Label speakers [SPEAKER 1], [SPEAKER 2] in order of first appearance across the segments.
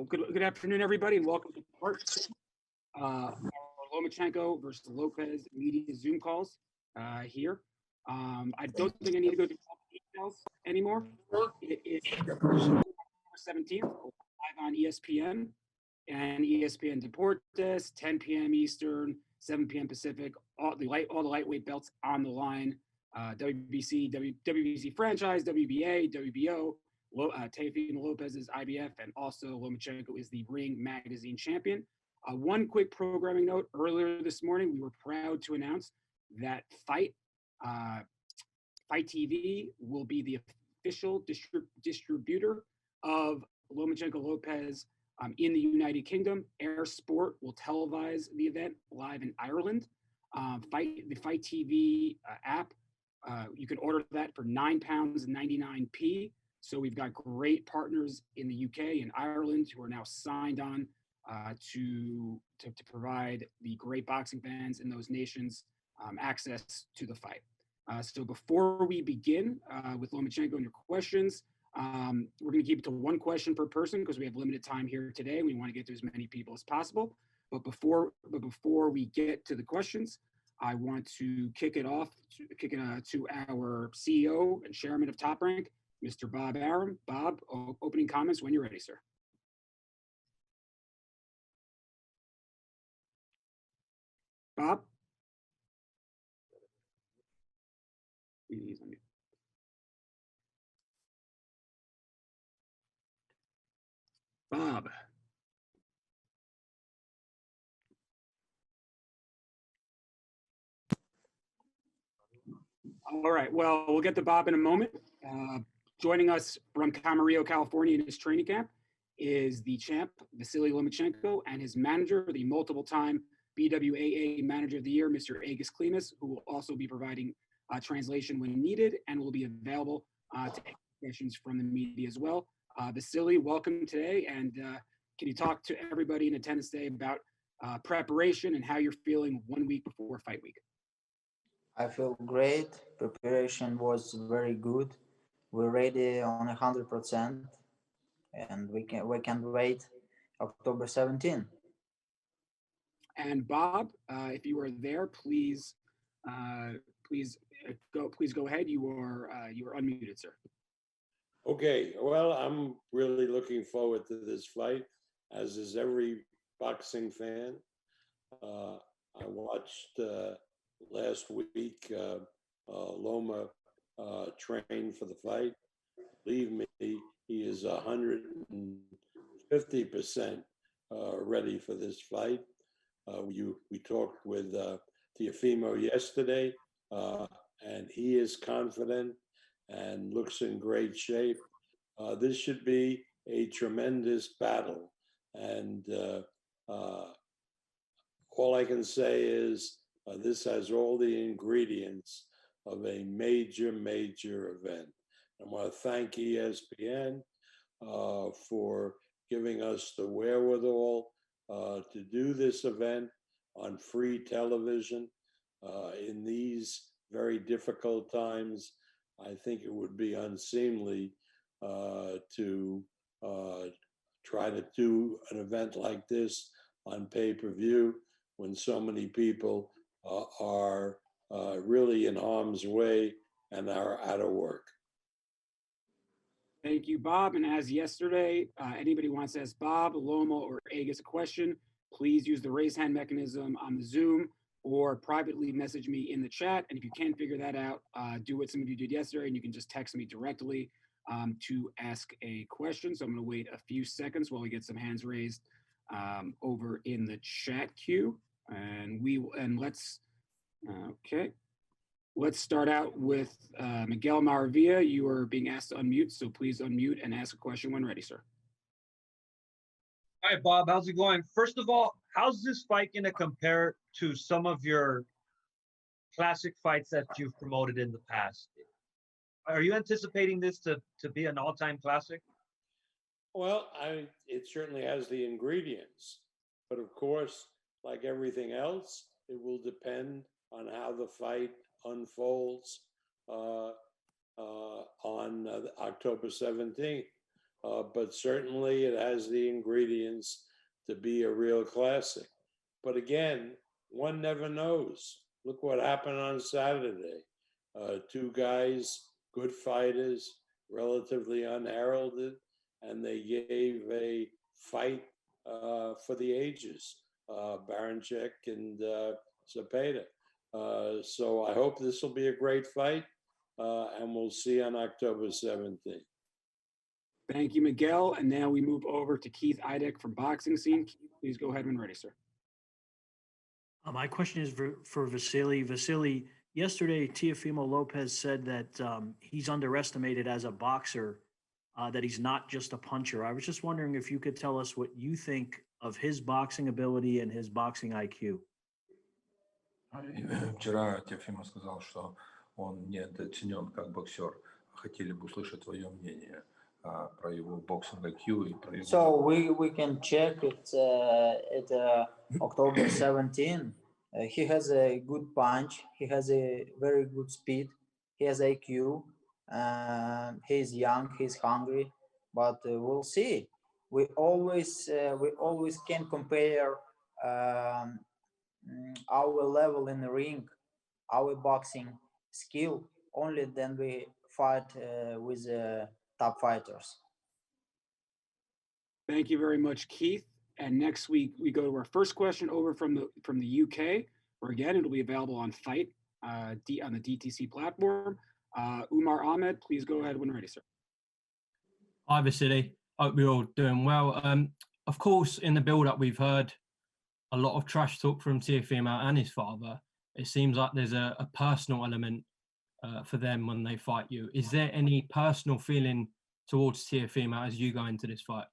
[SPEAKER 1] Good afternoon, everybody, and welcome to part two, our Lomachenko versus Lopez media Zoom calls here. I don't think I need to go through all the details anymore. It is October 17th, live on ESPN and ESPN Deportes, 10 p.m. Eastern, 7 p.m. Pacific. All the lightweight belts on the line. WBC, WBC franchise, WBA, WBO. Teofimo Lopez is IBF, and also Lomachenko is the Ring Magazine champion. One quick programming note: earlier this morning, we were proud to announce that Fight TV will be the official distributor of Lomachenko Lopez in the United Kingdom. Air Sport will televise the event live in Ireland. The Fight TV app, you can order that for £9.99. So we've got great partners in the UK and Ireland who are now signed on to provide the great boxing fans in those nations access to the fight. So before we begin with Lomachenko and your questions, we're going to keep it to one question per person because we have limited time here today. We want to get to as many people as possible. But before we get to the questions, I want to kick it to our CEO and chairman of Top Rank, Mr. Bob Arum. Bob, opening comments when you're ready, sir. Bob? Bob. All right, well, we'll get to Bob in a moment. Joining us from Camarillo, California in his training camp is the champ, Vasyl Lomachenko, and his manager, the multiple-time BWAA Manager of the Year, Mr. Aegis Klimas, who will also be providing translation when needed and will be available to answer questions from the media as well. Vasyl, welcome today, and can you talk to everybody in attendance today about preparation and how you're feeling 1 week before fight week?
[SPEAKER 2] I feel great. Preparation was very good. We're ready on 100%, and we can't wait October 17th.
[SPEAKER 1] And Bob, if you are there, please go ahead. You are unmuted, sir.
[SPEAKER 3] Okay. Well, I'm really looking forward to this fight, as is every boxing fan. I watched last week Loma train for the fight. Believe me, he is 150% ready for this fight. We talked with Teofimo yesterday, and he is confident and looks in great shape. This should be a tremendous battle, and all I can say is this has all the ingredients of a major event. I want to thank ESPN for giving us the wherewithal to do this event on free television. In these very difficult times, I think it would be unseemly to try to do an event like this on pay-per-view when so many people are really in harm's way and are out of work.
[SPEAKER 1] Thank you, Bob. And as yesterday, anybody wants to ask Bob, Loma, or Aegis a question, please use the raise hand mechanism on the Zoom or privately message me in the chat. And if you can't figure that out, do what some of you did yesterday, and you can just text me directly to ask a question. So I'm going to wait a few seconds while we get some hands raised over in the chat queue. And let's start out with Miguel Maravilla. You are being asked to unmute, so please unmute and ask a question when ready, sir.
[SPEAKER 4] Hi, Bob. How's it going? First of all, how's this fight going to compare to some of your classic fights that you've promoted in the past? Are you anticipating this to be an all-time classic?
[SPEAKER 3] Well, it certainly has the ingredients. But of course, like everything else, it will depend on how the fight unfolds on October 17th. but certainly it has the ingredients to be a real classic. But again, one never knows. Look what happened on Saturday. Two guys, good fighters, relatively unheralded, and they gave a fight for the ages, Baranchek and Zepeda. So I hope this will be a great fight, and we'll see on October 17th.
[SPEAKER 1] Thank you, Miguel. And now we move over to Keith Idek from Boxing Scene. Keith, please go ahead when ready, sir.
[SPEAKER 5] My question is for Vasyl. Vasyl, yesterday Teofimo Lopez said that he's underestimated as a boxer, that he's not just a puncher. I was just wondering if you could tell us what you think of his boxing ability and his boxing IQ.
[SPEAKER 6] Вчера Теофима сказал, что он недооценен как боксер. Хотели бы услышать твое мнение про его боксинг IQ и про его...
[SPEAKER 2] So we can check it at October 17. He has a good punch. He has a very good speed. He has IQ. He's young. He's hungry. But we'll see. We always can compare our level in the ring, our boxing skill, only then we fight with top fighters.
[SPEAKER 1] Thank you very much, Keith. And next week we go to our first question over from the UK, where again it'll be available on Fight on the DTC platform. Umar Ahmed, please go ahead when ready, sir.
[SPEAKER 7] Hi, Vasyl. Hope you're all doing well. Of course, in the build-up, we've heard a lot of trash talk from Teofimo and his father. It seems like there's a personal element for them when they fight you. Is there any personal feeling towards Teofimo as you go into this fight?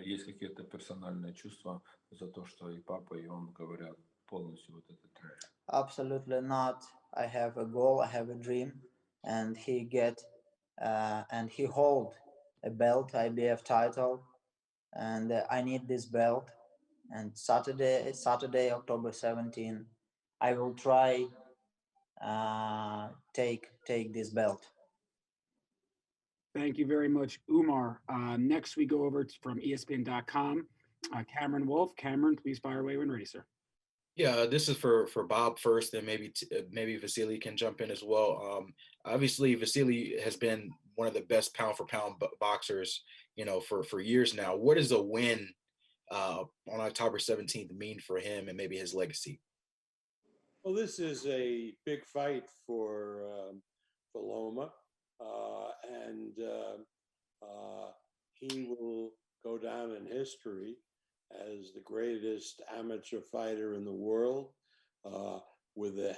[SPEAKER 6] Есть какие-то персональные чувства за то, что и папа, и он говорят полностью вот этот трэш?
[SPEAKER 2] Absolutely not. I have a goal, I have a dream, and he hold a belt, IBF title, and I need this belt. And Saturday, October 17, I will try take this belt.
[SPEAKER 1] Thank you very much, Umar. Next, we go over from ESPN.com. Cameron Wolf. Cameron, please fire away when ready, sir.
[SPEAKER 8] Yeah, this is for Bob first, and maybe Vasyl can jump in as well. Obviously, Vasyl has been one of the best pound for pound boxers, for years now. What does a win on October 17th mean for him and maybe his legacy?
[SPEAKER 3] Well, this is a big fight for Loma, and he will go down in history as the greatest amateur fighter in the world, with a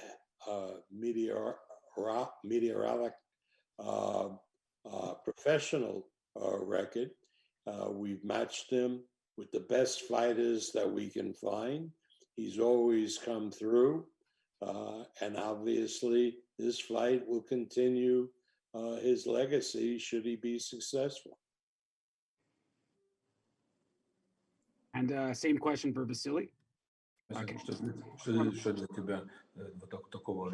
[SPEAKER 3] meteoric professional record. We've matched him with the best fighters that we can find. He's always come through, and obviously this fight will continue his legacy should he be successful.
[SPEAKER 1] And same question for Vasyl.
[SPEAKER 6] Что для тебя вот такого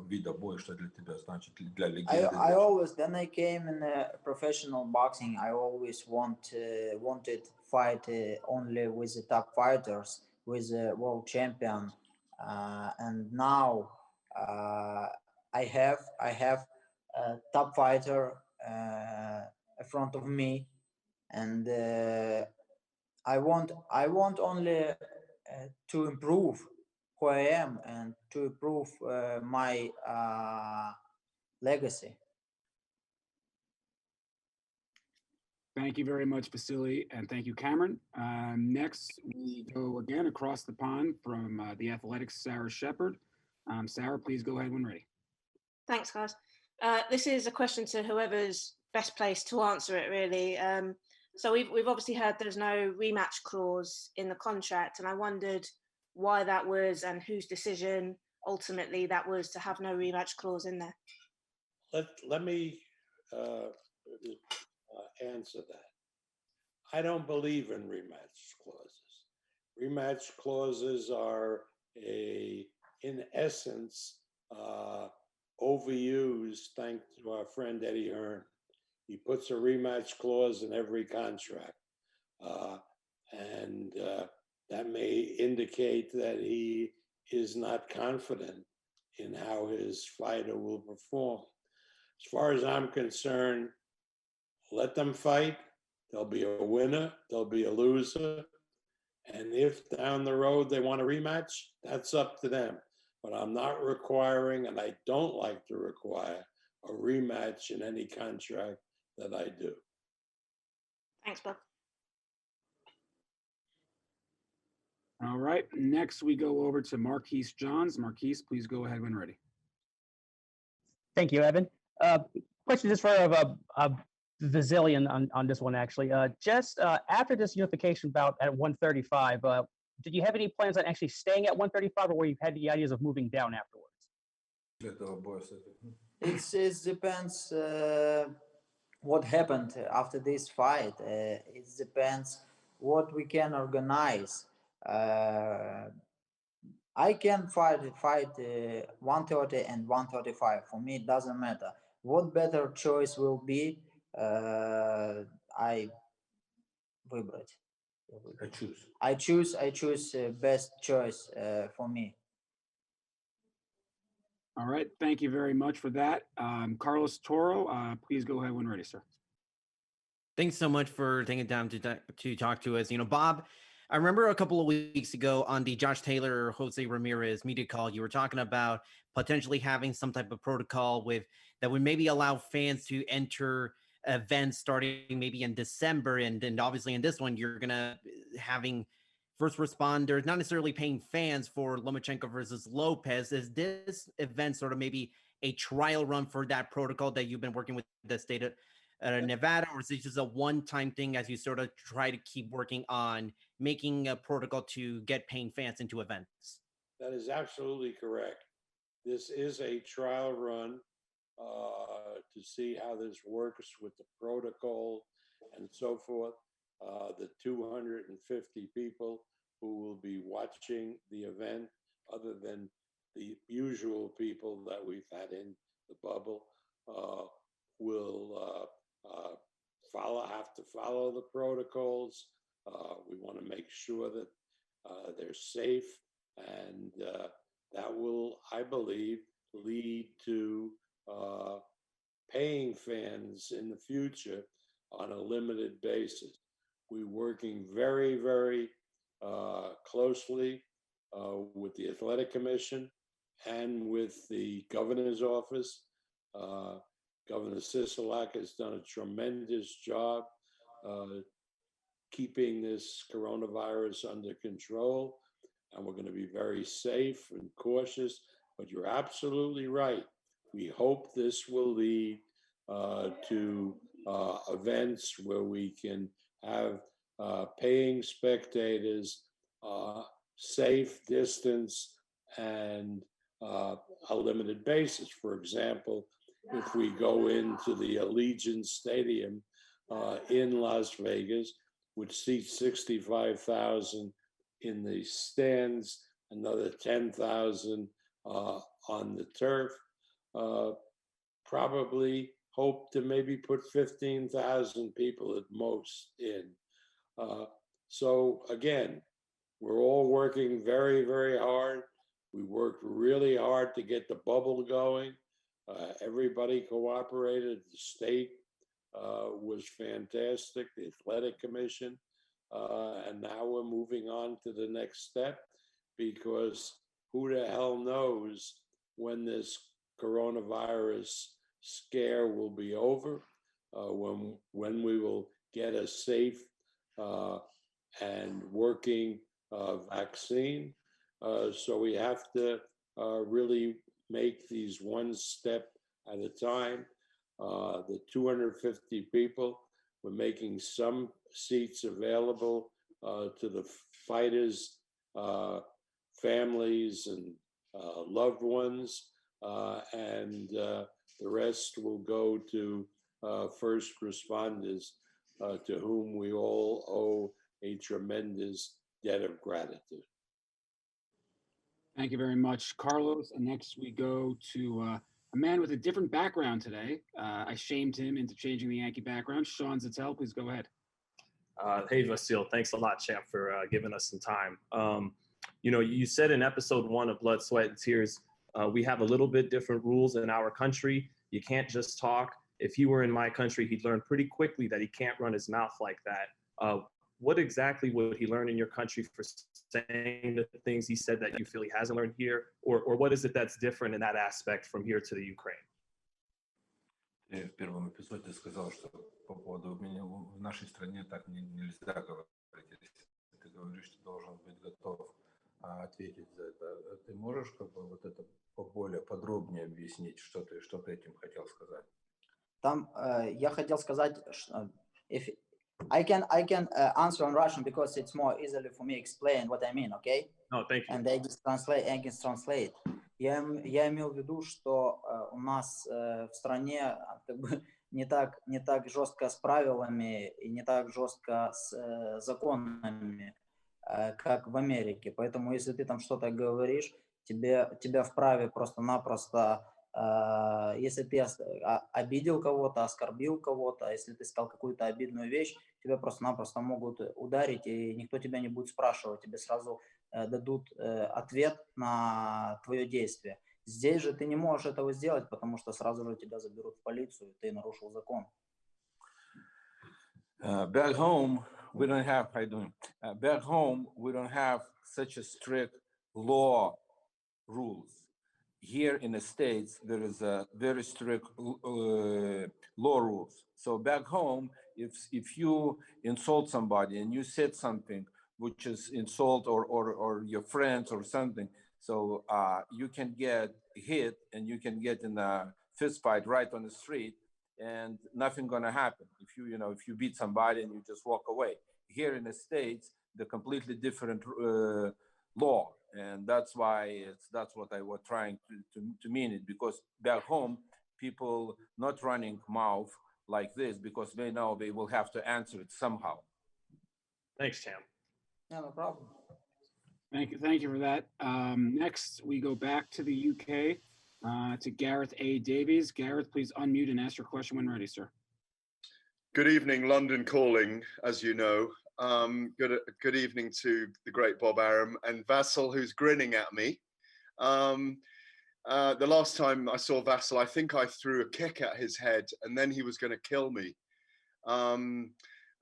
[SPEAKER 6] вида боя, что для тебя значит для легенды?
[SPEAKER 2] I always, then I came in professional boxing, I always wanted fight only with the top fighters, with a world champion, and now I have a top fighter in front of me, and I want only to improve who I am and to improve my legacy.
[SPEAKER 1] Thank you very much, Vasyl, and thank you, Cameron. Next, we go again across the pond from the Athletics' Sarah Shepard. Sarah, please go ahead when ready.
[SPEAKER 9] Thanks, guys. This is a question to whoever's best placed to answer it, really. So we've obviously heard there's no rematch clause in the contract, and I wondered why that was and whose decision ultimately that was to have no rematch clause in there.
[SPEAKER 3] Let me answer that. I don't believe in rematch clauses. Rematch clauses are in essence, overused, thanks to our friend Eddie Hearn. He puts a rematch clause in every contract. And that may indicate that he is not confident in how his fighter will perform. As far as I'm concerned, let them fight. There'll be a winner, there'll be a loser. And if down the road they want a rematch, that's up to them. But I'm not requiring, and I don't like to require, a rematch in any contract that I do.
[SPEAKER 9] Thanks, Bob.
[SPEAKER 1] All right. Next, we go over to Marquise Johns. Marquise, please go ahead when ready.
[SPEAKER 10] Thank you, Evan. Question just for Vasyl on this one, actually. Just after this unification bout at 135, did you have any plans on actually staying at 135, or were you had the ideas of moving down afterwards?
[SPEAKER 2] It depends what happened after this fight. It depends what we can organize. I can fight 130 and 135. For me, it doesn't matter. What better choice will be? I choose best choice for me.
[SPEAKER 1] All right. Thank you very much for that. Carlos Toro, please go ahead when ready, sir.
[SPEAKER 11] Thanks so much for taking time to talk to us. Bob, I remember a couple of weeks ago on the Josh Taylor, Jose Ramirez media call, you were talking about potentially having some type of protocol that would maybe allow fans to enter events starting maybe in December. And obviously in this one, you're going to having first responders, not necessarily paying fans for Lomachenko versus Lopez. Is this event sort of maybe a trial run for that protocol that you've been working with the state of Nevada, or is this just a one-time thing as you sort of try to keep working on making a protocol to get paying fans into events?
[SPEAKER 3] That is absolutely correct. This is a trial run to see how this works with the protocol and so forth. The 250 people who will be watching the event, other than the usual people that we've had in the bubble, will have to follow the protocols. We want to make sure that they're safe, and that will, I believe, lead to paying fans in the future on a limited basis. We're working very, very closely with the Athletic Commission and with the governor's office. Governor Sisolak has done a tremendous job keeping this coronavirus under control, and we're going to be very safe and cautious. But you're absolutely right. We hope this will lead to events where we can have paying spectators, safe distance, and a limited basis. For example, if we go into the Allegiant Stadium in Las Vegas, which seats 65,000 in the stands, another 10,000 on the turf, probably hope to maybe put 15,000 people at most in. So again, we're all working very, very hard. We worked really hard to get the bubble going. Everybody cooperated. The state was fantastic, the Athletic Commission, and now we're moving on to the next step, because who the hell knows when this coronavirus scare will be over, when we will get a safe and working vaccine. So we have to really make these one step at a time. The 250 people, we're making some seats available to the fighters' families and loved ones, and the rest will go to first responders, to whom we all owe a tremendous debt of gratitude.
[SPEAKER 1] Thank you very much, Carlos. And next we go to a man with a different background today. I shamed him into changing the Yankee background. Sean Zattel, please go ahead.
[SPEAKER 12] Hey, Vasyl, thanks a lot, champ, for giving us some time. You know, you said in episode 1 of Blood, Sweat, and Tears, we have a little bit different rules in our country. You can't just talk. If he were in my country, he'd learn pretty quickly that he can't run his mouth like that. What exactly would he learn in your country for saying the things he said that you feel he hasn't learned here? Or what is it that's different in that aspect from here to the Ukraine?
[SPEAKER 6] Ты в первом эпизоде сказал, что по поводу меня в нашей стране так нельзя говорить. Если ты говоришь, что должен быть готов ответить за это. Ты можешь как бы вот это более подробнее объяснить, что ты этим хотел сказать?
[SPEAKER 2] Там я хотел сказать, if I can answer on Russian because it's more easily for me explain what I mean, okay?
[SPEAKER 12] No, thank you.
[SPEAKER 2] And I can translate. Я имел в виду, что у нас в стране как бы не так жестко с правилами и не так жестко с законами, как в Америке. Поэтому если ты там что-то говоришь, тебя вправе просто-напросто, если ты обидел кого-то, оскорбил кого-то, если ты сказал какую-то обидную вещь, тебя просто-напросто могут ударить, и никто тебя не будет спрашивать, тебе сразу дадут ответ на твое действие. Здесь же ты не можешь этого сделать, потому что сразу же тебя заберут в полицию, ты нарушил закон.
[SPEAKER 6] Back home, we don't have. How you doing? Back home, we don't have such a strict law rules. Here in the States, there is a very strict law rules. So back home, if you insult somebody and you said something which is insult or your friends or something, so you can get hit and you can get in a fist fight right on the street, and nothing gonna happen if you beat somebody and you just walk away. Here in the States, the completely different law, and that's why that's what I was trying to mean it, because back home people not running mouth like this because they know they will have to answer it somehow.
[SPEAKER 12] Thanks, champ.
[SPEAKER 2] Yeah, no problem.
[SPEAKER 1] Thank you for that. Next, we go back to the UK to Gareth A. Davies. Gareth, please unmute and ask your question when ready, sir.
[SPEAKER 13] Good evening, London calling, as you know. Good evening to the great Bob Arum and Vasyl, who's grinning at me. The last time I saw Vasyl, I think I threw a kick at his head and then he was going to kill me.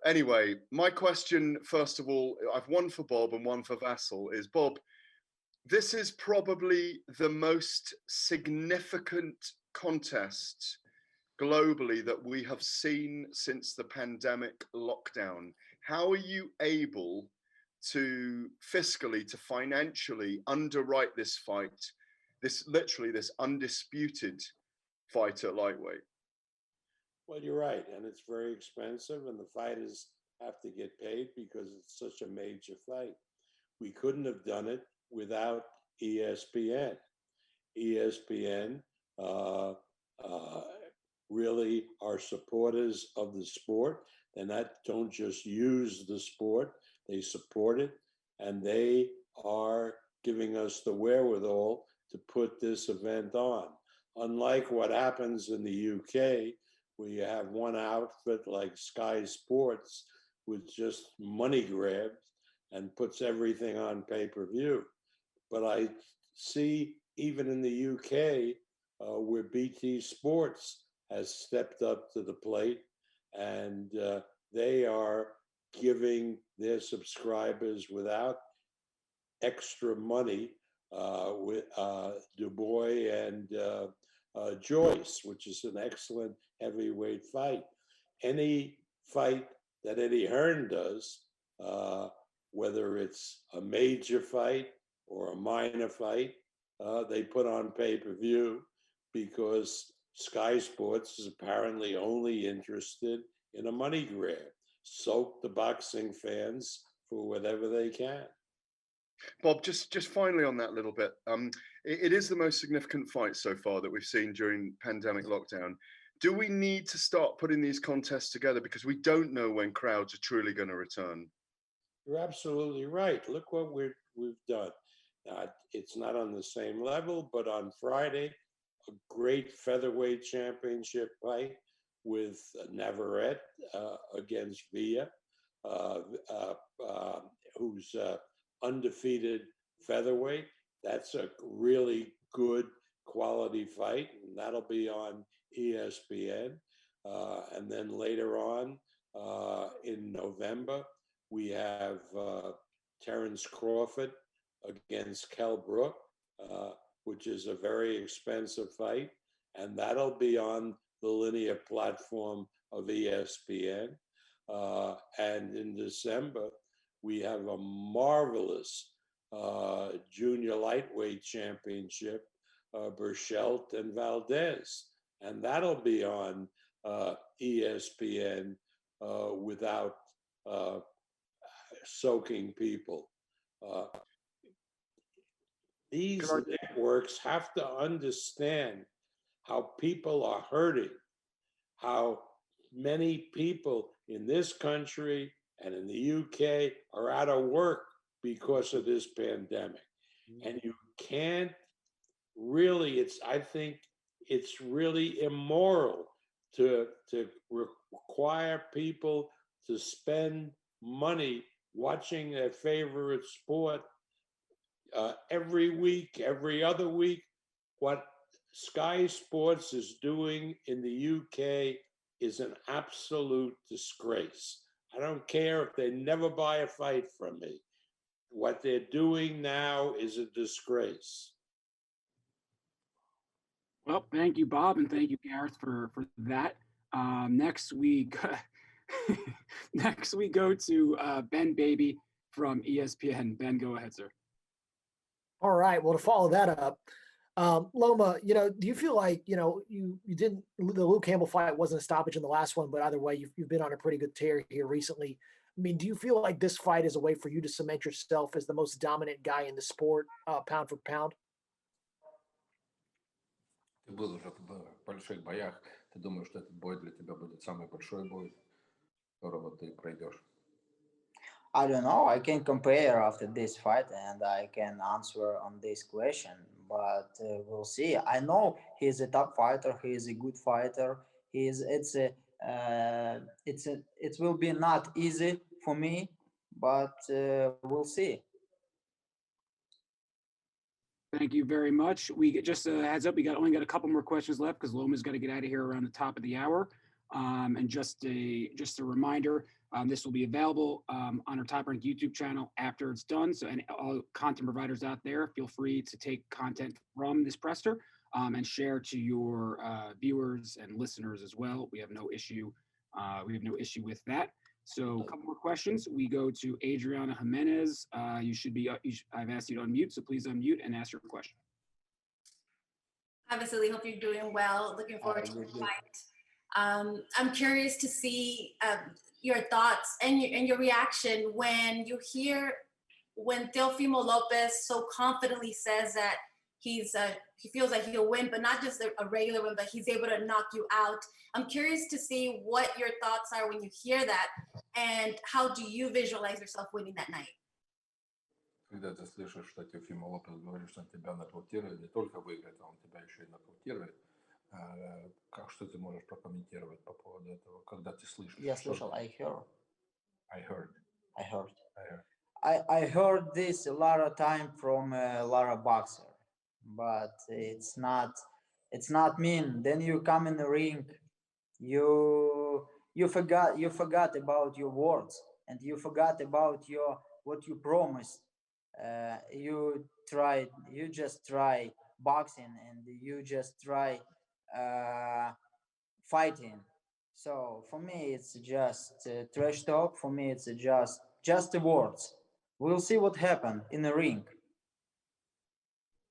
[SPEAKER 13] Anyway, my question, first of all, I've one for Bob and one for Vasyl, is Bob, this is probably the most significant contest globally that we have seen since the pandemic lockdown. How are you able to fiscally, to financially underwrite this fight, this undisputed fight at lightweight?
[SPEAKER 3] Well, you're right, and it's very expensive, and the fighters have to get paid because it's such a major fight. We couldn't have done it without ESPN. ESPN really are supporters of the sport, and that don't just use the sport, they support it, and they are giving us the wherewithal to put this event on. Unlike what happens in the UK, where you have one outfit like Sky Sports with just money grabs and puts everything on pay-per-view. But I see even in the UK where BT Sports has stepped up to the plate, and they are giving their subscribers without extra money with Dubois and Joyce, which is an excellent heavyweight fight. Any fight that Eddie Hearn does, whether it's a major fight or a minor fight, they put on pay-per-view because Sky Sports is apparently only interested in a money grab. Soak the boxing fans for whatever they can.
[SPEAKER 13] Bob, just finally on that little bit, it is the most significant fight so far that we've seen during pandemic lockdown. Do we need to start putting these contests together because we don't know when crowds are truly going to return?
[SPEAKER 3] You're absolutely right. Look what we've done. It's not on the same level, but on Friday, great featherweight championship fight with Navarrete against Villa, who's undefeated featherweight. That's a really good quality fight, and that'll be on ESPN. And then later on in November, we have Terence Crawford against Kell Brook, which is a very expensive fight, and that'll be on the linear platform of ESPN. And in December, we have a marvelous junior lightweight championship, Burchelt and Valdez, and that'll be on ESPN without soaking people. These networks have to understand how people are hurting, how many people in this country and in the UK are out of work because of this pandemic. And you can't really, I think it's really immoral to require people to spend money watching their favorite sport every week, every other week. What Sky Sports is doing in the UK is an absolute disgrace. I don't care if they never buy a fight from me. What they're doing now is a disgrace.
[SPEAKER 1] Well, thank you, Bob, and thank you, Gareth, for that. Next we go to Ben Baby from ESPN. Ben, go ahead, sir.
[SPEAKER 14] All right. Well, to follow that up, Loma, do you feel like, you didn't, the Luke Campbell fight wasn't a stoppage in the last one, but either way, you've been on a pretty good tear here recently. I mean, do you feel like this fight is a way for you to cement yourself as the most dominant guy in the sport, pound for pound?
[SPEAKER 6] Ты был уже в больших боях. Ты думаешь, что этот бой для тебя будет самый большой бой, которого ты пройдешь?
[SPEAKER 2] I don't know. I can compare after this fight and I can answer on this question, but we'll see. I know he's a top fighter. He is a good fighter. It will be not easy for me, but we'll see.
[SPEAKER 1] Thank you very much. We just a heads up, we only got a couple more questions left because Loma's got to get out of here around the top of the hour. And just a reminder, this will be available on our Top Rank YouTube channel after it's done. So, and all content providers out there, feel free to take content from this presser and share to your viewers and listeners as well. We have no issue. We have no issue with that. So, a couple more questions. We go to Adriana Jimenez. You should be. I've asked you to unmute, so please unmute and ask your question.
[SPEAKER 15] Hi, Vasyl. Hope you're doing well. Looking forward to the fight. I'm curious to see your thoughts and your reaction when you hear when Teofimo Lopez so confidently says that he feels like he'll win, but not just a regular win, but he's able to knock you out. I'm curious to see what your thoughts are when you hear that, and how do you visualize yourself winning that night?
[SPEAKER 6] Когда ты слышишь, что Теофимо Лопес говорит, что он тебя нокаутирует, не только выиграет, а он тебя еще и нокаутирует, что ты можешь прокомментировать по поводу этого, когда ты слышишь?
[SPEAKER 2] Я слышал, I heard this a lot of time from a lot of boxer, but it's not mean. Then you come in the ring, you forgot about your words, and you forgot about what you promised. You just try boxing, and you just try fighting. So for me, it's just trash talk. For me, it's just the words. We'll see what happens in the ring.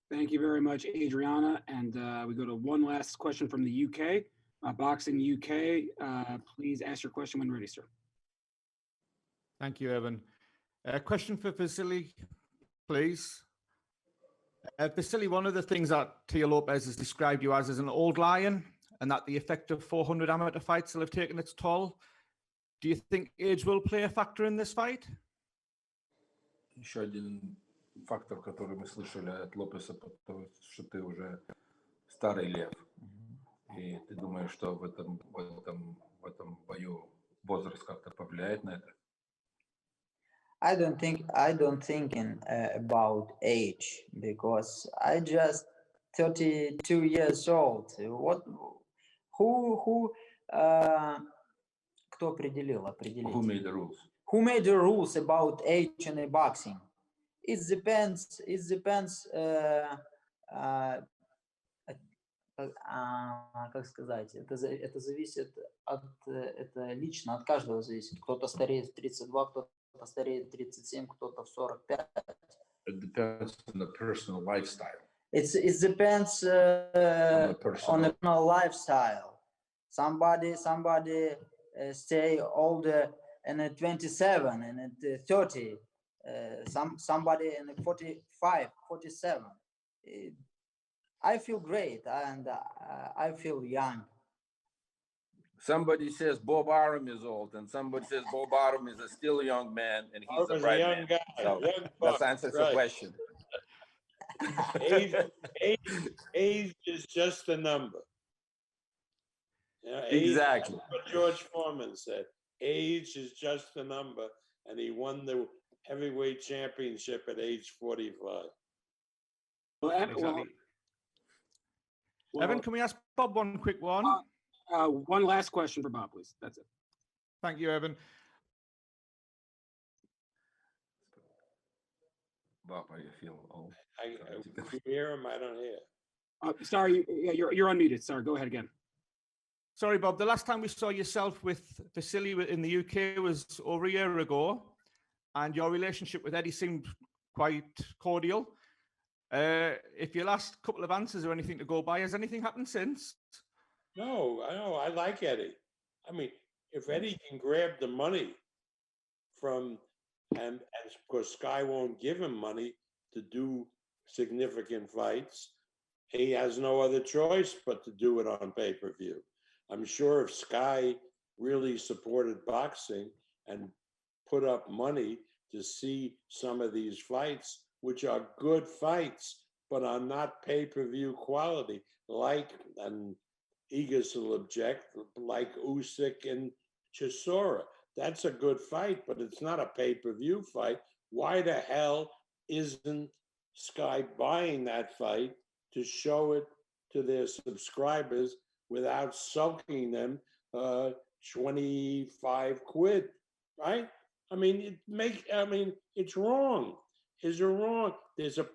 [SPEAKER 1] Thank you very much, Adriana. And we go to one last question from the UK. Boxing UK, please ask your question when ready, sir.
[SPEAKER 16] Thank you, Evan. A question for Vasyl, please. Vasyl, one of the things that Teo Lopez has described you as an old lion, and that the effect of 400 amateur fights will have taken its toll. Do you think age will play a factor in this fight?
[SPEAKER 6] Еще один фактор, который мы слышали от Лопеса, что ты уже старый лев. И ты думаешь, что в этом бою возраст как-то повлияет на это?
[SPEAKER 2] I don't think about age, because I just 32 years old. Who кто определил?
[SPEAKER 6] Who made the rules?
[SPEAKER 2] Who made the rules about age in the boxing? It depends. Как сказать? Это зависит это лично от каждого зависит. Кто-то стареет в 32, кто-то стареет в 37, кто-то в 45.
[SPEAKER 6] It depends on the personal lifestyle.
[SPEAKER 2] It depends on the personal lifestyle. Somebody stay older and at 27 and at 30. Somebody in 45, 47. I feel great and I feel young.
[SPEAKER 6] Somebody says Bob Arum is old, and somebody says Bob Arum is a still young man, and he's a bright man.
[SPEAKER 3] Guy,
[SPEAKER 6] So
[SPEAKER 3] young
[SPEAKER 6] that
[SPEAKER 3] buck,
[SPEAKER 6] answers
[SPEAKER 3] right.
[SPEAKER 6] the question.
[SPEAKER 3] Age is just a number.
[SPEAKER 6] Exactly.
[SPEAKER 3] What George Foreman said. Age is just a number, and he won the heavyweight championship at age 45.
[SPEAKER 16] Evan, can we ask Bob one quick one?
[SPEAKER 1] One last question for Bob, please. That's it.
[SPEAKER 16] Thank you, Evan.
[SPEAKER 6] Bob, how you feel old?
[SPEAKER 3] You hear him? I don't hear.
[SPEAKER 1] Sorry, you're unmuted. Sorry, go ahead again.
[SPEAKER 16] Sorry, Bob. The last time we saw yourself with Vasyl in the UK was over a year ago, and your relationship with Eddie seemed quite cordial. If your last couple of answers or anything to go by, has anything happened since?
[SPEAKER 3] No, I like Eddie. I mean, if Eddie can grab the money from, and of course Sky won't give him money to do significant fights, he has no other choice but to do it on pay-per-view. I'm sure if Sky really supported boxing and put up money to see some of these fights, which are good fights, but are not pay-per-view quality, like, and Igas will object, like Usyk and Chisora. That's a good fight, but it's not a pay-per-view fight. Why the hell isn't Sky buying that fight to show it to their subscribers without sulking them 25 quid, right? I mean, it's wrong. Is it wrong? There's a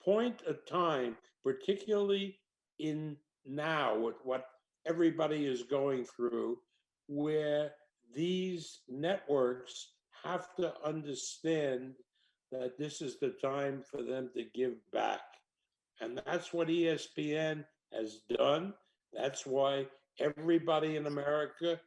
[SPEAKER 3] point of time, particularly in now with what everybody is going through, where these networks have to understand that this is the time for them to give back. And that's what ESPN has done. That's why everybody in America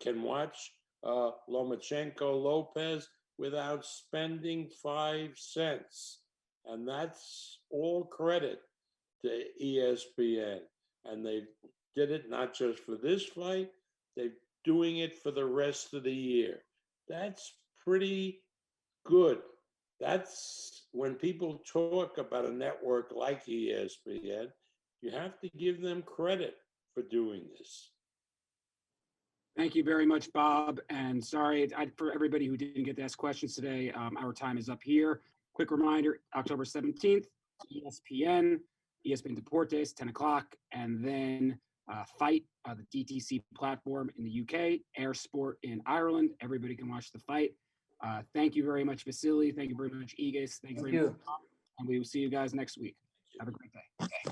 [SPEAKER 3] can watch Lomachenko Lopez without spending 5 cents. And that's all credit to ESPN. And they did it not just for this fight, they're doing it for the rest of the year. That's pretty good. That's when people talk about a network like ESPN, you have to give them credit for doing this.
[SPEAKER 1] Thank you very much, Bob. And sorry for everybody who didn't get to ask questions today. Our time is up here. Quick reminder, October 17th, ESPN Deportes, 10 o'clock. And then Fight, the DTC platform in the UK, Air Sport in Ireland. Everybody can watch the fight. Thank you very much, Vasyl. Thank you very much, Igas. Thank you very much. And we will see you guys next week. Have a great day.